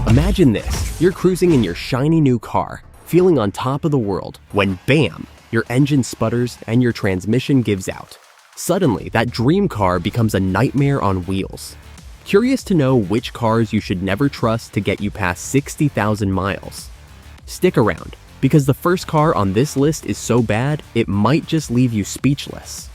Imagine this, you're cruising in your shiny new car, feeling on top of the world, when bam, your engine sputters and your transmission gives out. Suddenly, that dream car becomes a nightmare on wheels. Curious to know which cars you should never trust to get you past 60,000 miles? Stick around, because the first car on this list is so bad, it might just leave you speechless.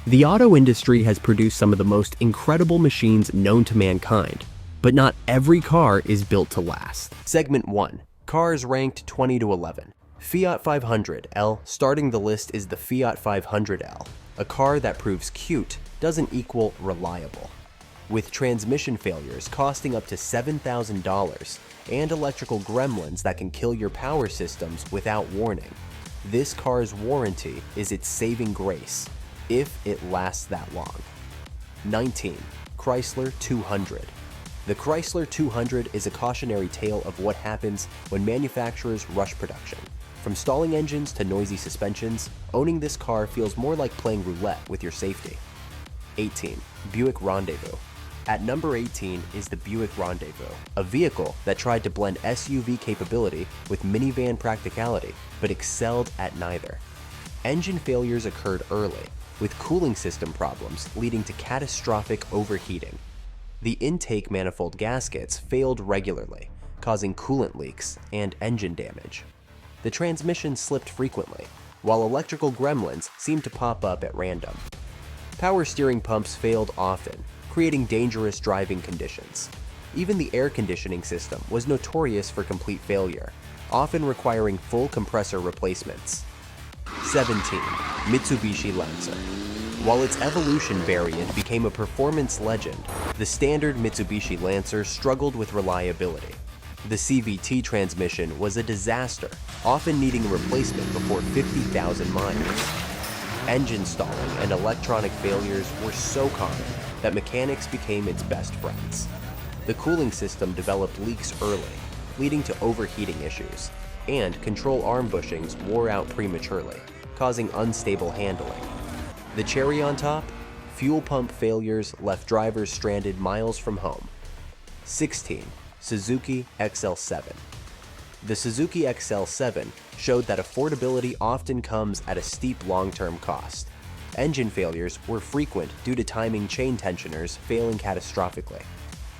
The auto industry has produced some of the most incredible machines known to mankind, but not every car is built to last. Segment 1. Cars ranked 20 to 11. Fiat 500L. Starting the list is the Fiat 500L. A car that proves cute doesn't equal reliable. With transmission failures costing up to $7,000 and electrical gremlins that can kill your power systems without warning, this car's warranty is its saving grace, if it lasts that long. 19. Chrysler 200. The Chrysler 200 is a cautionary tale of what happens when manufacturers rush production. From stalling engines to noisy suspensions, owning this car feels more like playing roulette with your safety. 18. Buick Rendezvous. At number 18 is the Buick Rendezvous, a vehicle that tried to blend SUV capability with minivan practicality, but excelled at neither. Engine failures occurred early, with cooling system problems leading to catastrophic overheating. The intake manifold gaskets failed regularly, causing coolant leaks and engine damage. The transmission slipped frequently, while electrical gremlins seemed to pop up at random. Power steering pumps failed often, creating dangerous driving conditions. Even the air conditioning system was notorious for complete failure, often requiring full compressor replacements. 17. Mitsubishi Lancer. While its Evolution variant became a performance legend, the standard Mitsubishi Lancer struggled with reliability. The CVT transmission was a disaster, often needing a replacement before 50,000 miles. Engine stalling and electronic failures were so common that mechanics became its best friends. The cooling system developed leaks early, leading to overheating issues, and control arm bushings wore out prematurely, causing unstable handling. The cherry on top? Fuel pump failures left drivers stranded miles from home. 16. Suzuki XL7. The Suzuki XL7 showed that affordability often comes at a steep long-term cost. Engine failures were frequent due to timing chain tensioners failing catastrophically.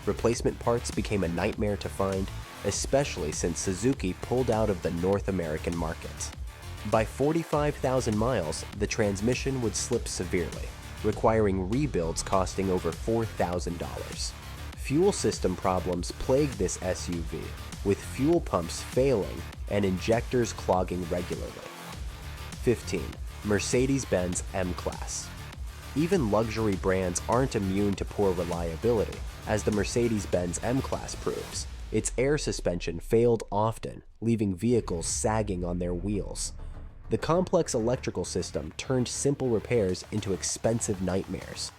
Replacement parts became a nightmare to find, especially since Suzuki pulled out of the North American market. By 45,000 miles, the transmission would slip severely, requiring rebuilds costing over $4,000. Fuel system problems plagued this SUV, with fuel pumps failing and injectors clogging regularly. 15. Mercedes-Benz M-Class. Even luxury brands aren't immune to poor reliability, as the Mercedes-Benz M-Class proves. Its air suspension failed often, leaving vehicles sagging on their wheels. The complex electrical system turned simple repairs into expensive nightmares.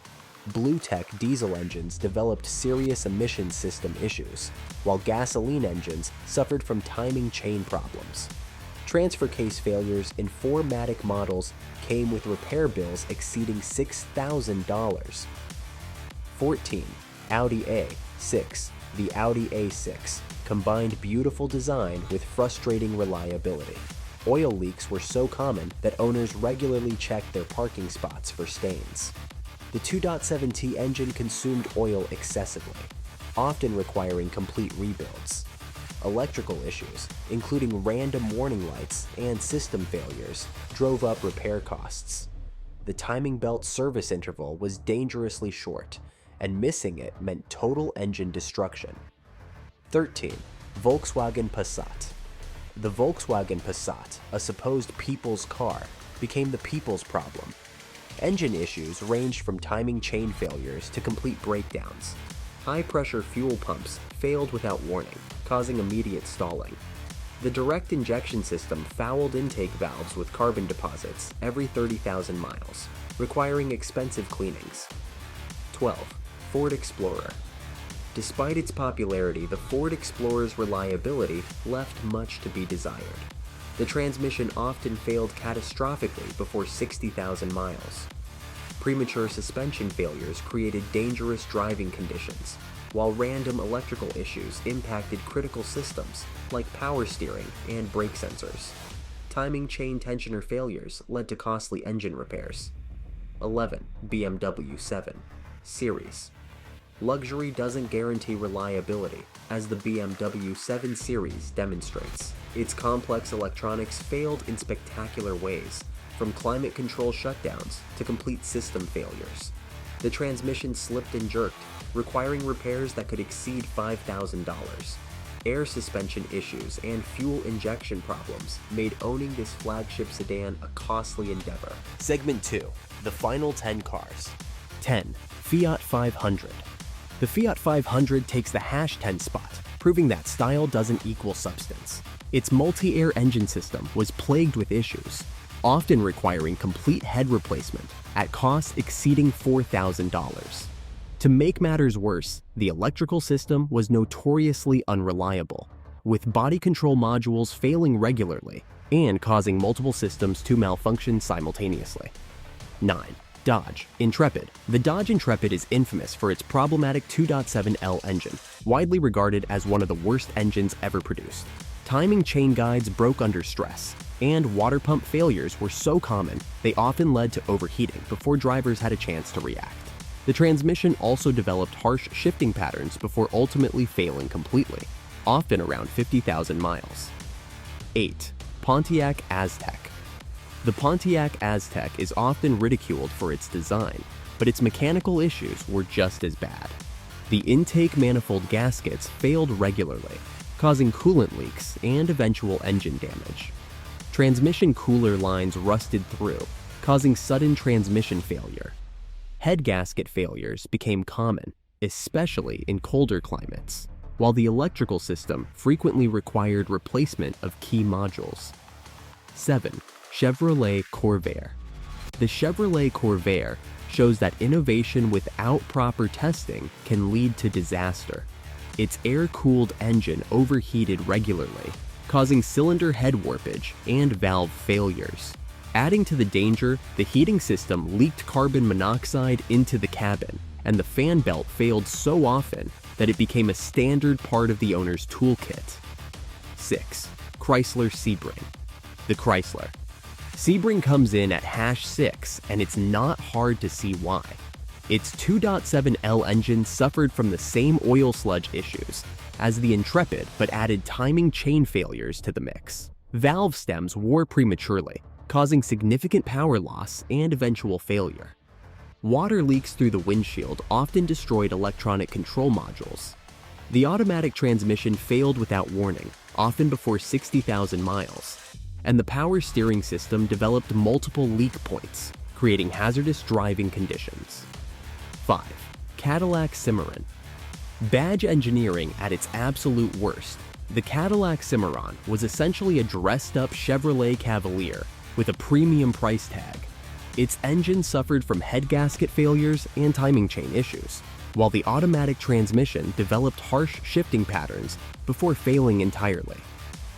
Blue-Tech diesel engines developed serious emission system issues, while gasoline engines suffered from timing chain problems. Transfer case failures in 4 Matic models came with repair bills exceeding $6,000. 14. Audi A6. The Audi A6 combined beautiful design with frustrating reliability. Oil leaks were so common that owners regularly checked their parking spots for stains. The 2.7T engine consumed oil excessively, often requiring complete rebuilds. Electrical issues, including random warning lights and system failures, drove up repair costs. The timing belt service interval was dangerously short, and missing it meant total engine destruction. 13. Volkswagen Passat. The Volkswagen Passat, a supposed people's car, became the people's problem. Engine issues ranged from timing chain failures to complete breakdowns. High-pressure fuel pumps failed without warning, causing immediate stalling. The direct injection system fouled intake valves with carbon deposits every 30,000 miles, requiring expensive cleanings. 12. Ford Explorer. Despite its popularity, the Ford Explorer's reliability left much to be desired. The transmission often failed catastrophically before 60,000 miles. Premature suspension failures created dangerous driving conditions, while random electrical issues impacted critical systems like power steering and brake sensors. Timing chain tensioner failures led to costly engine repairs. 11. BMW 7 Series. Luxury doesn't guarantee reliability, as the BMW 7 Series demonstrates. Its complex electronics failed in spectacular ways, from climate control shutdowns to complete system failures. The transmission slipped and jerked, requiring repairs that could exceed $5,000. Air suspension issues and fuel injection problems made owning this flagship sedan a costly endeavor. Segment 2. The final 10 cars. 10. Fiat 500. The Fiat 500 takes the #10 spot, proving that style doesn't equal substance. Its multi-air engine system was plagued with issues, often requiring complete head replacement at costs exceeding $4,000. To make matters worse, the electrical system was notoriously unreliable, with body control modules failing regularly and causing multiple systems to malfunction simultaneously. 9. Dodge Intrepid. The Dodge Intrepid is infamous for its problematic 2.7L engine, widely regarded as one of the worst engines ever produced. Timing chain guides broke under stress, and water pump failures were so common they often led to overheating before drivers had a chance to react. The transmission also developed harsh shifting patterns before ultimately failing completely, often around 50,000 miles. 8. Pontiac Aztek. The Pontiac Aztek is often ridiculed for its design, but its mechanical issues were just as bad. The intake manifold gaskets failed regularly, causing coolant leaks and eventual engine damage. Transmission cooler lines rusted through, causing sudden transmission failure. Head gasket failures became common, especially in colder climates, while the electrical system frequently required replacement of key modules. 7. Chevrolet Corvair. The Chevrolet Corvair shows that innovation without proper testing can lead to disaster. Its air-cooled engine overheated regularly, causing cylinder head warpage and valve failures. Adding to the danger, the heating system leaked carbon monoxide into the cabin, and the fan belt failed so often that it became a standard part of the owner's toolkit. 6. Chrysler Sebring. The Chrysler. Sebring comes in at #6, and it's not hard to see why. Its 2.7L engine suffered from the same oil sludge issues as the Intrepid, but added timing chain failures to the mix. Valve stems wore prematurely, causing significant power loss and eventual failure. Water leaks through the windshield often destroyed electronic control modules. The automatic transmission failed without warning, often before 60,000 miles, and the power steering system developed multiple leak points, creating hazardous driving conditions. 5. Cadillac Cimarron. Badge engineering at its absolute worst, the Cadillac Cimarron was essentially a dressed-up Chevrolet Cavalier with a premium price tag. Its engine suffered from head gasket failures and timing chain issues, while the automatic transmission developed harsh shifting patterns before failing entirely.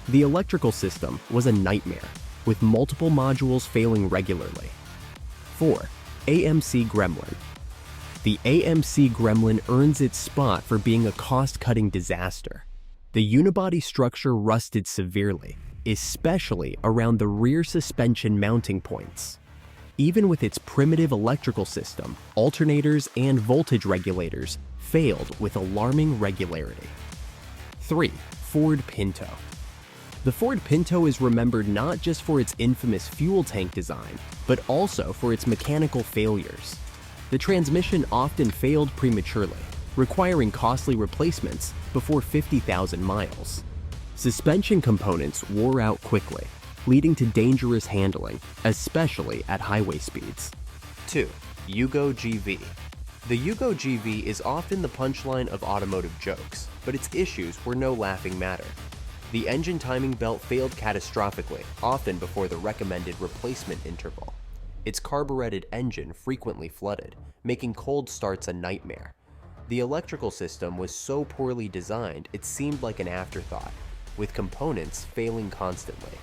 The electrical system was a nightmare, with multiple modules failing regularly. 4. AMC Gremlin. The AMC Gremlin earns its spot for being a cost-cutting disaster. The unibody structure rusted severely, especially around the rear suspension mounting points. Even with its primitive electrical system, alternators and voltage regulators failed with alarming regularity. 3. Ford Pinto. The Ford Pinto is remembered not just for its infamous fuel tank design, but also for its mechanical failures. The transmission often failed prematurely, requiring costly replacements before 50,000 miles. Suspension components wore out quickly, leading to dangerous handling, especially at highway speeds. 2. Yugo GV. The Yugo GV is often the punchline of automotive jokes, but its issues were no laughing matter. The engine timing belt failed catastrophically, often before the recommended replacement interval. Its carbureted engine frequently flooded, making cold starts a nightmare. The electrical system was so poorly designed it seemed like an afterthought, with components failing constantly.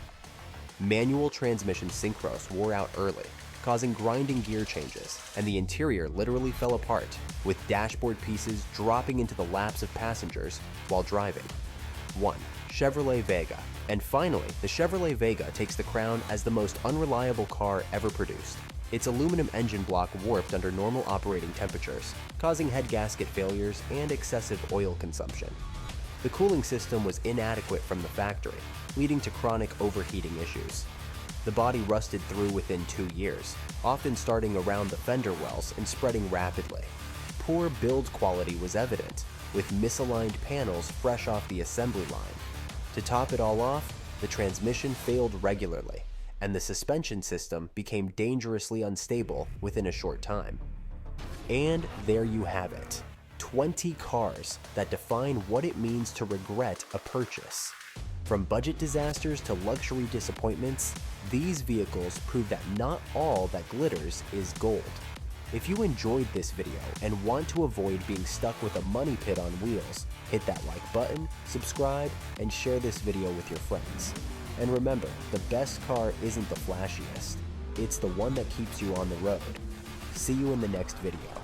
Manual transmission synchros wore out early, causing grinding gear changes, and the interior literally fell apart, with dashboard pieces dropping into the laps of passengers while driving. 1. Chevrolet Vega. And finally, the Chevrolet Vega takes the crown as the most unreliable car ever produced. Its aluminum engine block warped under normal operating temperatures, causing head gasket failures and excessive oil consumption. The cooling system was inadequate from the factory, leading to chronic overheating issues. The body rusted through within 2 years, often starting around the fender wells and spreading rapidly. Poor build quality was evident, with misaligned panels fresh off the assembly line. To top it all off, the transmission failed regularly, and the suspension system became dangerously unstable within a short time. And there you have it. 20 cars that define what it means to regret a purchase. From budget disasters to luxury disappointments, these vehicles prove that not all that glitters is gold. If you enjoyed this video and want to avoid being stuck with a money pit on wheels, hit that like button, subscribe, and share this video with your friends. And remember, the best car isn't the flashiest, it's the one that keeps you on the road. See you in the next video.